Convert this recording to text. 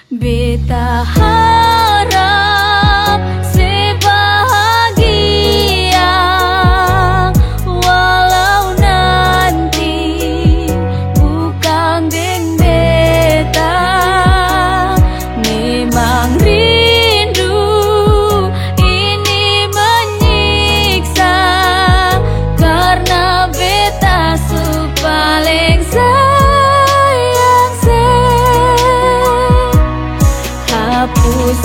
Beta harap sebahagia walau nanti bukan deng beta. Memang rindu ini menyiksa karena beta paling sayang se. Hapus